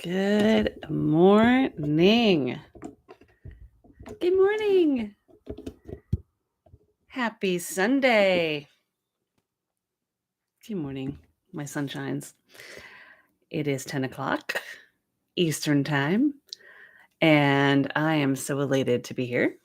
Good morning. Good morning. Happy Sunday. Good morning, my sunshines. It is 10 o'clock Eastern Time, and I am so elated to be here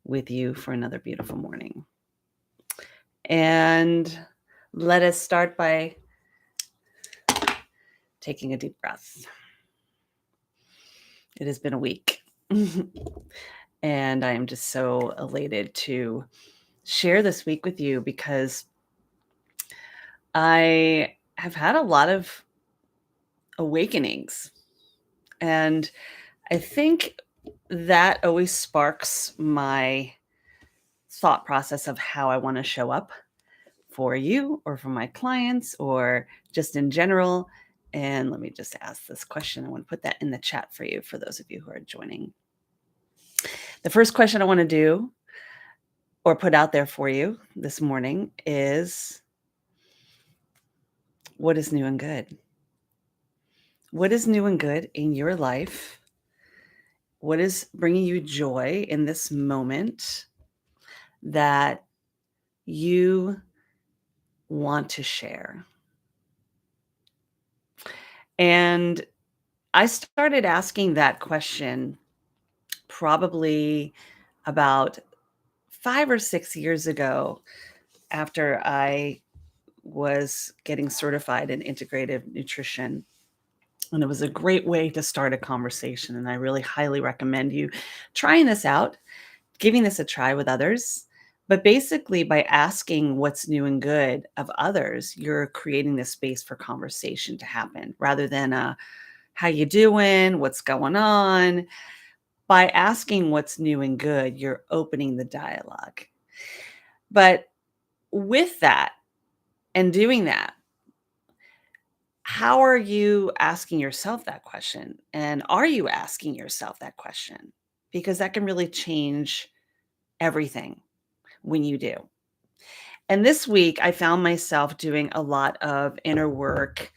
with you for another beautiful morning. And let us start by taking a deep breath. It has been a week, and I am just so elated to share this week with you because I have had a lot of awakenings. And I think that always sparks my thought process of how I want to show up for you or for my clients or just in general. And let me just ask this question. I want to put that in the chat for you, for those of you who are joining. The first question I want to do or put out there for you this morning is, what is new and good? What is new and good in your life? What is bringing you joy in this moment that you want to share? And I started asking that question probably about 5 or 6 years ago after I was getting certified in integrative nutrition. And it was a great way to start a conversation. And I really highly recommend you trying this out, giving this a try with others. But basically, by asking what's new and good of others, you're creating this space for conversation to happen rather than how you doing, what's going on. By asking what's new and good, you're opening the dialogue. But with that and doing that, how are you asking yourself that question? And are you asking yourself that question? Because that can really change everything when you do. And this week, I found myself doing a lot of inner work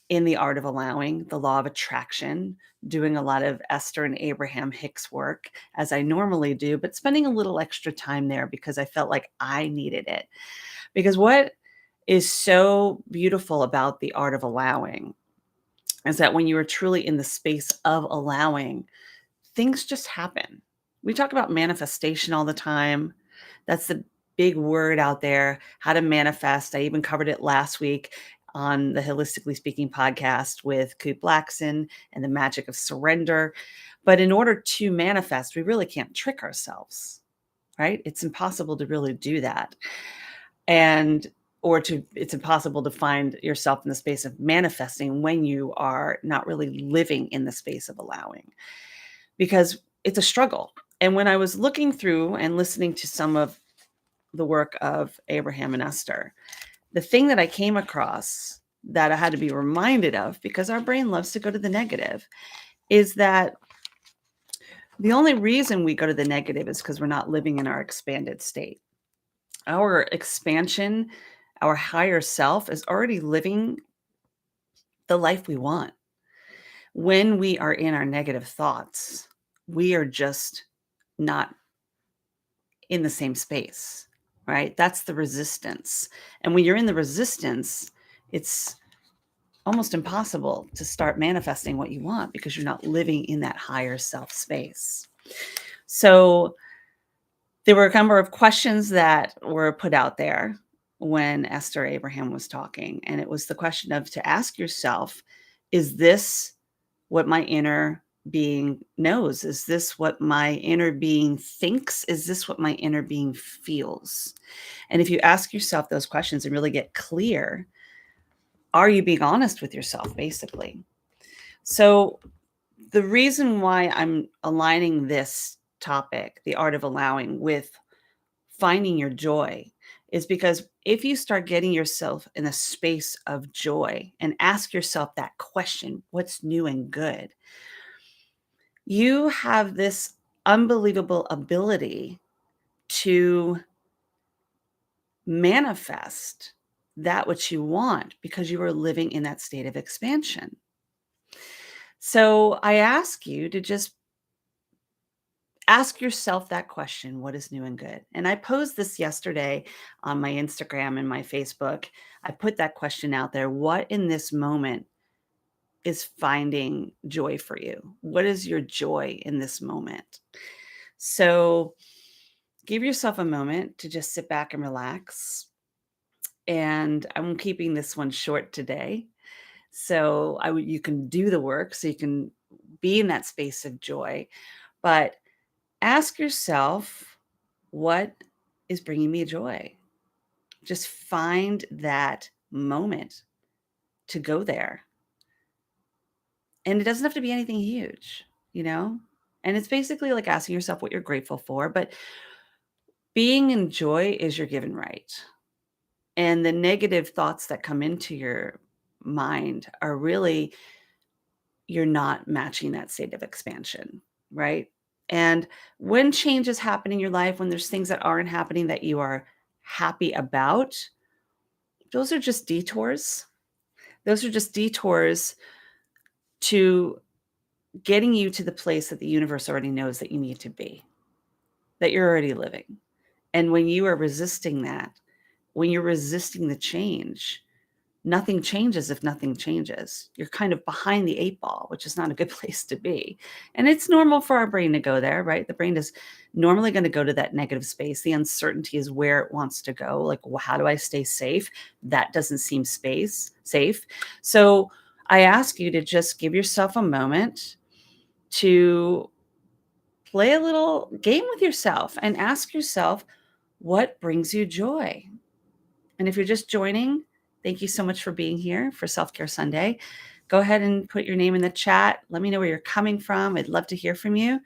in the art of allowing, the law of attraction, doing a lot of Esther and Abraham Hicks work as I normally do, but spending a little extra time there because I felt like I needed it. Because what is so beautiful about the art of allowing is that when you are truly in the space of allowing, things just happen. We talk about manifestation all the time. That's the big word out there, how to manifest. I even covered it last week on the Holistically Speaking podcast with Coop Blackson and the magic of surrender. But in order to manifest, we really can't trick ourselves, right? It's impossible to really do that. It's impossible to find yourself in the space of manifesting when you are not really living in the space of allowing, because it's a struggle. And when I was looking through and listening to some of the work of Abraham and Esther, the thing that I came across that I had to be reminded of, because our brain loves to go to the negative, is that the only reason we go to the negative is because we're not living in our expanded state. Our expansion, our higher self is already living the life we want. When we are in our negative thoughts, we are just not in the same space, right? That's the resistance. And when you're in the resistance, it's almost impossible to start manifesting what you want because you're not living in that higher self space. So there were a number of questions that were put out there when Esther Abraham was talking. And it was the question of to ask yourself, is this what my inner being knows? Is this what my inner being thinks? Is this what my inner being feels? And if you ask yourself those questions and really get clear, are you being honest with yourself, basically? So the reason why I'm aligning this topic, the art of allowing, with finding your joy is because if you start getting yourself in a space of joy and ask yourself that question, what's new and good? You have this unbelievable ability to manifest that which you want because you are living in that state of expansion. So I ask you to just ask yourself that question, what is new and good? And I posed this yesterday on my Instagram and my Facebook. I put that question out there. What in this moment is finding joy for you? What is your joy in this moment? So give yourself a moment to just sit back and relax. And I'm keeping this one short today. So you can do the work so you can be in that space of joy. But ask yourself, what is bringing me joy? Just find that moment to go there. And it doesn't have to be anything huge, you know? And it's basically like asking yourself what you're grateful for, but being in joy is your given right. And the negative thoughts that come into your mind are really, you're not matching that state of expansion, right? And when changes happen in your life, when there's things that aren't happening that you are happy about, those are just detours. Those are just detours to getting you to the place that the universe already knows that you need to be, that you're already living. And when you are resisting that, when you're resisting the change, nothing changes if nothing changes. You're kind of behind the 8 ball, which is not a good place to be. And it's normal for our brain to go there, right? The brain is normally going to go to that negative space. The uncertainty is where it wants to go. Like, well, how do I stay safe? That doesn't seem safe. So I ask you to just give yourself a moment to play a little game with yourself and ask yourself, what brings you joy? And if you're just joining, thank you so much for being here for Self Care Sunday. Go ahead and put your name in the chat. Let me know where you're coming from. I'd love to hear from you.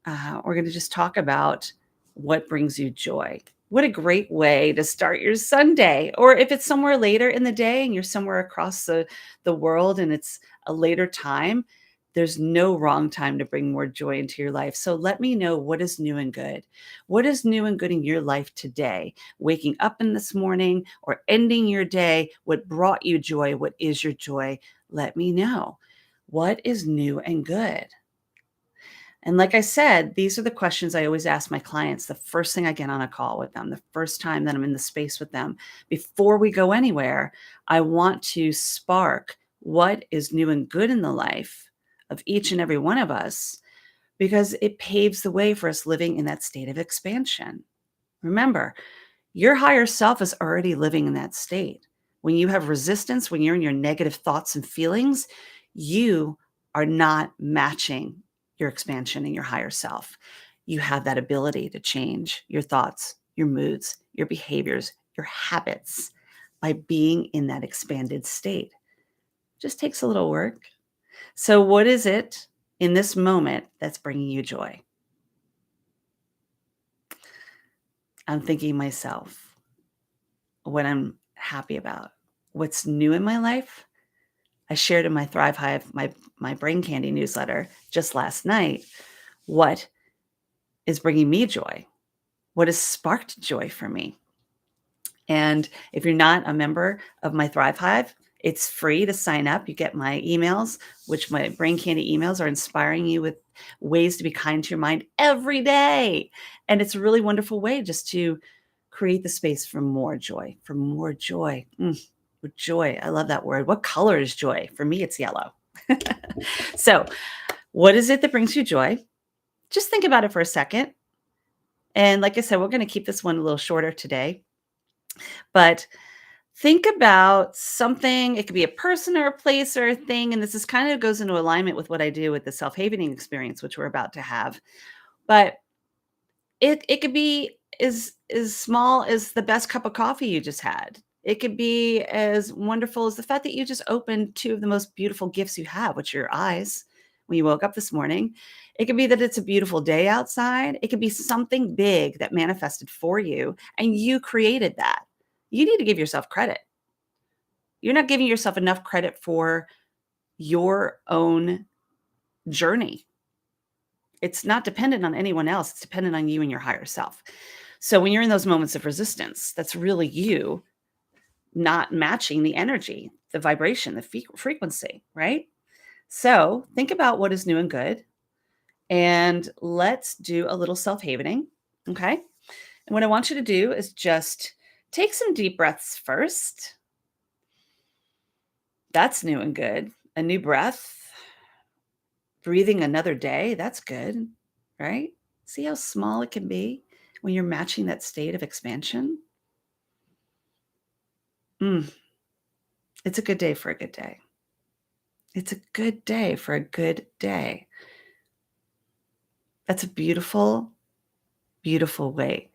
We're going to just talk about what brings you joy. What a great way to start your Sunday. Or if it's somewhere later in the day and you're somewhere across the world and it's a later time, there's no wrong time to bring more joy into your life. So let me know, what is new and good. What is new and good in your life today? Waking up in this morning or ending your day, what brought you joy? What is your joy? Let me know. What is new and good? And like I said, these are the questions I always ask my clients the first thing I get on a call with them, the first time that I'm in the space with them. Before we go anywhere, I want to spark what is new and good in the life of each and every one of us, because it paves the way for us living in that state of expansion. Remember, your higher self is already living in that state. When you have resistance, when you're in your negative thoughts and feelings, you are not matching your expansion and your higher self. You have that ability to change your thoughts, your moods, your behaviors, your habits by being in that expanded state. Just takes a little work. So, what is it in this moment that's bringing you joy? I'm thinking myself, what I'm happy about, what's new in my life. I shared in my Thrive Hive, my brain candy newsletter just last night, what is bringing me joy, what has sparked joy for me. And if you're not a member of my Thrive Hive, it's free to sign up. You get my emails, which my brain candy emails are inspiring you with ways to be kind to your mind every day. And it's a really wonderful way just to create the space for more joy, for more joy. Joy. I love that word. What color is joy? For me, it's yellow. So, what is it that brings you joy? Just think about it for a second. And like I said, we're going to keep this one a little shorter today. But think about something. It could be a person or a place or a thing. And this is kind of goes into alignment with what I do with the self-havening experience, which we're about to have. But it could be as small as the best cup of coffee you just had. It could be as wonderful as the fact that you just opened two of the most beautiful gifts you have, which are your eyes when you woke up this morning. It could be that it's a beautiful day outside. It could be something big that manifested for you and you created that. You need to give yourself credit. You're not giving yourself enough credit for your own journey. It's not dependent on anyone else. It's dependent on you and your higher self. So when you're in those moments of resistance, that's really you not matching the energy, the vibration, the frequency, right? So think about what is new and good, and let's do a little self havening. Okay. And what I want you to do is just take some deep breaths first. That's new and good. A new breath, breathing another day. That's good, right? See how small it can be when you're matching that state of expansion? Mm, it's a good day for a good day. It's a good day for a good day. That's a beautiful, beautiful way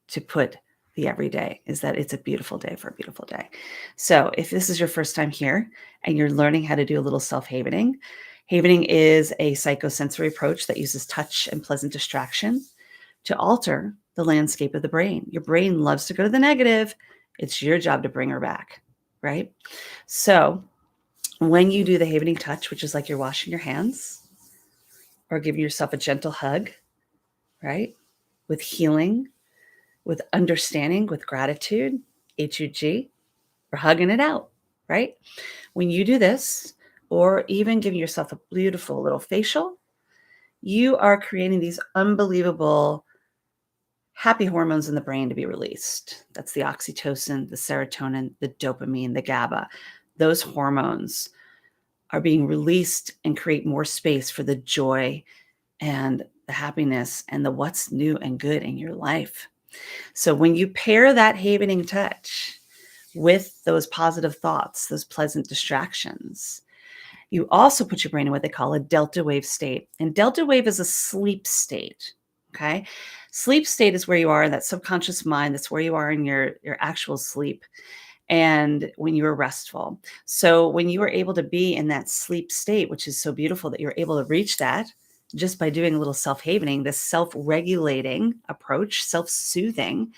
to put the everyday, is that it's a beautiful day for a beautiful day. So if this is your first time here and you're learning how to do a little self-havening, havening is a psychosensory approach that uses touch and pleasant distraction to alter the landscape of the brain. Your brain loves to go to the negative. It's your job to bring her back, right? So when you do the havening touch, which is like you're washing your hands or giving yourself a gentle hug, right? With healing, with understanding, with gratitude, HUG, we're hugging it out, right? When you do this, or even giving yourself a beautiful little facial, you are creating these unbelievable happy hormones in the brain to be released. That's the oxytocin, the serotonin, the dopamine, the GABA. Those hormones are being released and create more space for the joy and the happiness and the what's new and good in your life. So when you pair that havening touch with those positive thoughts, those pleasant distractions, you also put your brain in what they call a delta wave state. And delta wave is a sleep state. Okay. Sleep state is where you are in that subconscious mind. That's where you are in your actual sleep and when you are restful. So when you are able to be in that sleep state, which is so beautiful that you're able to reach that just by doing a little self-havening, this self-regulating approach, self-soothing,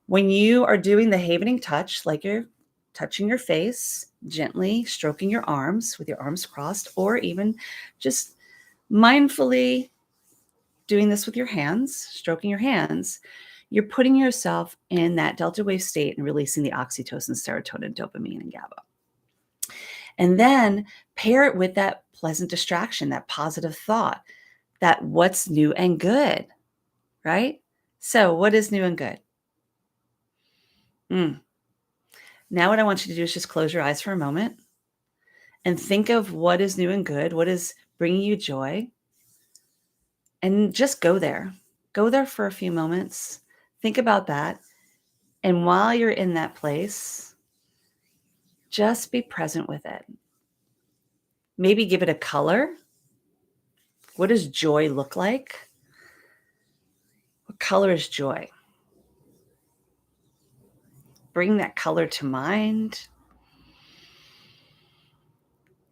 when you are doing the havening touch, like you're touching your face, gently stroking your arms with your arms crossed, or even just mindfully doing this with your hands, stroking your hands, you're putting yourself in that delta wave state and releasing the oxytocin, serotonin, dopamine, and GABA. And then pair it with that pleasant distraction, that positive thought, that what's new and good, right? So, what is new and good? Mm. Now, what I want you to do is just close your eyes for a moment and think of what is new and good, what is bringing you joy, and just go there. Go there for a few moments. Think about that. And while you're in that place, just be present with it. Maybe give it a color. What does joy look like? What color is joy? Bring that color to mind.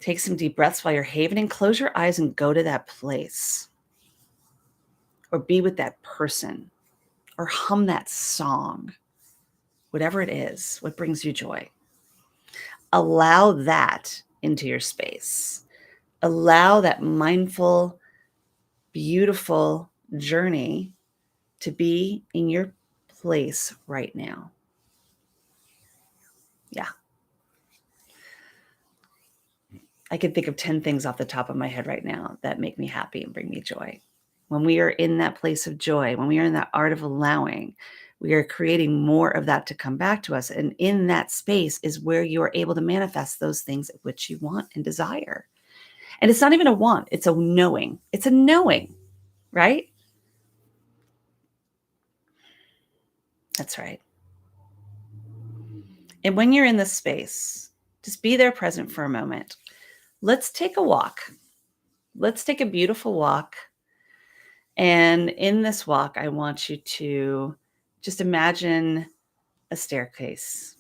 Take some deep breaths while you're havening. Close your eyes and go to that place. Or be with that person. Or hum that song. Whatever it is, what brings you joy. Allow that into your space. Allow that mindful, beautiful journey to be in your place right now. Yeah. I can think of 10 things off the top of my head right now that make me happy and bring me joy. When we are in that place of joy, when we are in that art of allowing, we are creating more of that to come back to us. And in that space is where you are able to manifest those things which you want and desire. And it's not even a want, it's a knowing. It's a knowing, right? That's right. And when you're in this space, just be there present for a moment. Let's take a walk. Let's take a beautiful walk. And in this walk, I want you to just imagine a staircase,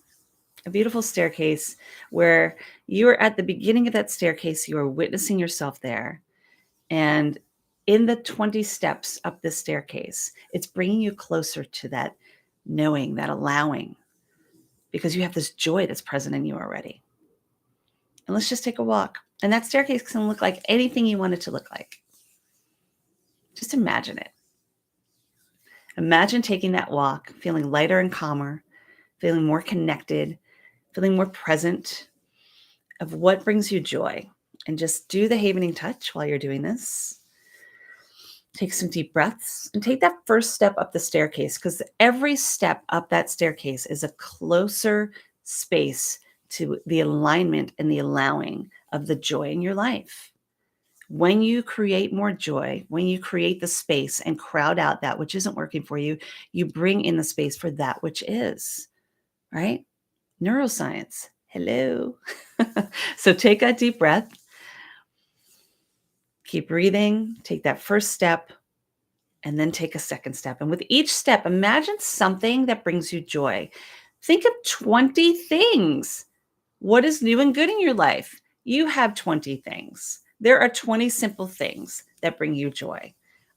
a beautiful staircase where you are at the beginning of that staircase, you are witnessing yourself there. And in the 20 steps up this staircase, it's bringing you closer to that knowing, that allowing, because you have this joy that's present in you already. And let's just take a walk. And that staircase can look like anything you want it to look like. Just imagine it. Imagine taking that walk, feeling lighter and calmer, feeling more connected, feeling more present of what brings you joy. And just do the havening touch while you're doing this. Take some deep breaths and take that first step up the staircase, because every step up that staircase is a closer space to the alignment and the allowing of the joy in your life. When you create more joy, when you create the space and crowd out that which isn't working for you, you bring in the space for that which is, right? Neuroscience. Hello. So take that deep breath. Keep breathing. Take that first step and then take a second step. And with each step, imagine something that brings you joy. Think of 20 things. What is new and good in your life? You have 20 things. There are 20 simple things that bring you joy.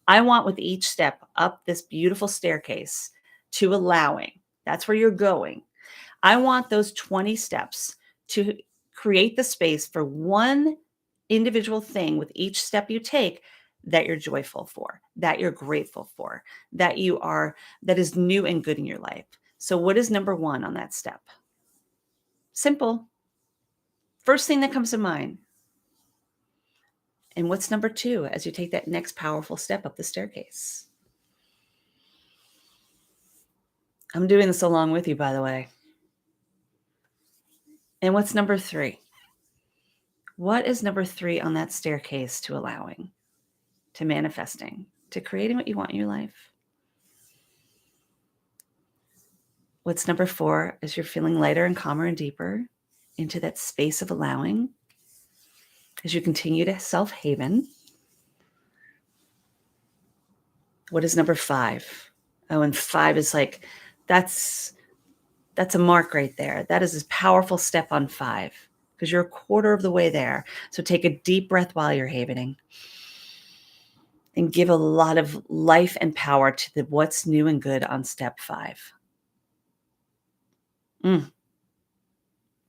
I want with each step up this beautiful staircase to allowing. That's where you're going. I want those 20 steps to create the space for one individual thing with each step you take that you're joyful for, that you're grateful for, that is new and good in your life. So what is number 1 on that step? Simple. First thing that comes to mind. And what's number 2 as you take that next powerful step up the staircase? I'm doing this along with you, by the way. And what's number 3? What is number 3 on that staircase to allowing, to manifesting, to creating what you want in your life? What's number 4 as you're feeling lighter and calmer and deeper into that space of allowing as you continue to self-haven? What is number 5? Oh, and 5 is like, that's a mark right there. That is a powerful step on 5 because you're a quarter of the way there. So take a deep breath while you're havening and give a lot of life and power to the what's new and good on step 5.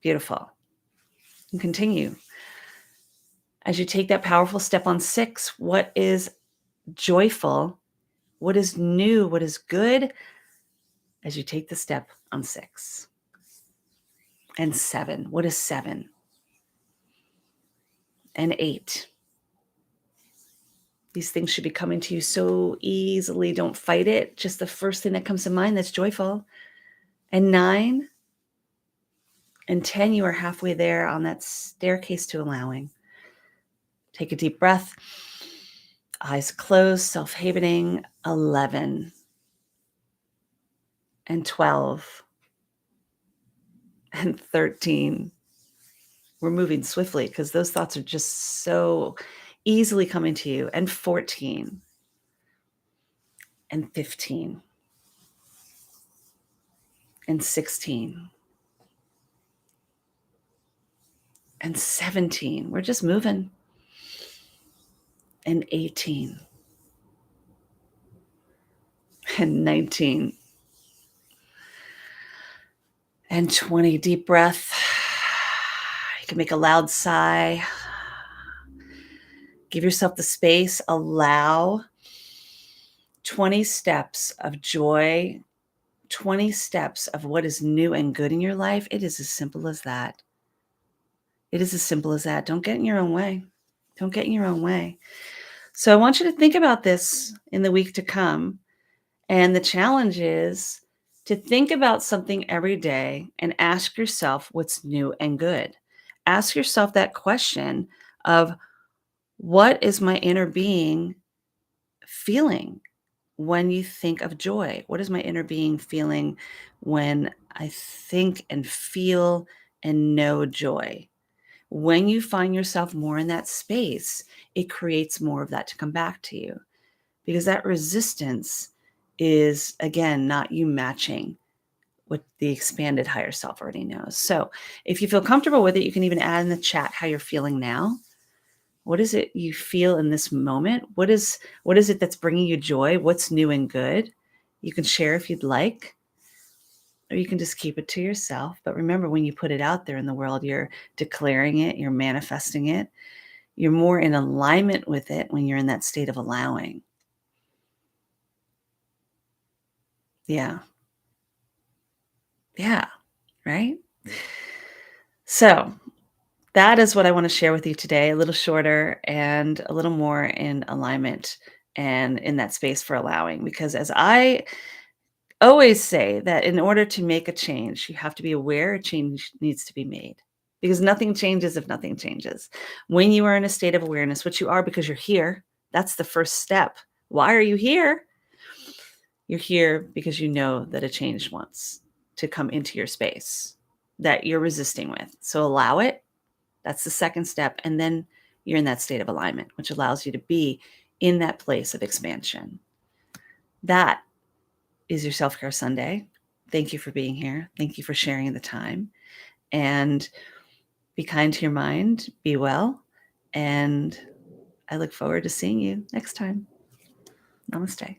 Beautiful. And continue. As you take that powerful step on 6, what is joyful? What is new? What is good? As you take the step on 6. And 7. What is 7? And 8. These things should be coming to you so easily. Don't fight it. Just the first thing that comes to mind that's joyful. And 9. And 10, you are halfway there on that staircase to allowing. Take a deep breath. Eyes closed, self-havening. 11. And 12. And 13. We're moving swiftly because those thoughts are just so easily coming to you. And 14. And 15. And 16. And 17. We're just moving. And 18. And 19. And 20. Deep breath. You can make a loud sigh. Give yourself the space. Allow 20 steps of joy, 20 steps of what is new and good in your life. It is as simple as that. It is as simple as that. Don't get in your own way. Don't get in your own way. So I want you to think about this in the week to come. And the challenge is to think about something every day and ask yourself what's new and good. Ask yourself that question of, what is my inner being feeling when you think of joy? What is my inner being feeling when I think and feel and know joy? When you find yourself more in that space, it creates more of that to come back to you, because that resistance is, again, not you matching what the expanded higher self already knows. So if you feel comfortable with it, you can even add in the chat how you're feeling now. What is it you feel in this moment? What is it that's bringing you joy? What's new and good? You can share if you'd like, or you can just keep it to yourself. But remember, when you put it out there in the world, you're declaring it, you're manifesting it. You're more in alignment with it when you're in that state of allowing. Yeah. Yeah. Right? So that is what I want to share with you today, a little shorter and a little more in alignment and in that space for allowing. Because as I always say, that in order to make a change, you have to be aware a change needs to be made. Because nothing changes if nothing changes. When you are in a state of awareness, which you are because you're here, that's the first step. Why are you here? You're here because you know that a change wants to come into your space that you're resisting with. So allow it. That's the second step. And then you're in that state of alignment, which allows you to be in that place of expansion. That is your Self Care Sunday. Thank you for being here. Thank you for sharing the time. And be kind to your mind. Be well. And I look forward to seeing you next time. Namaste.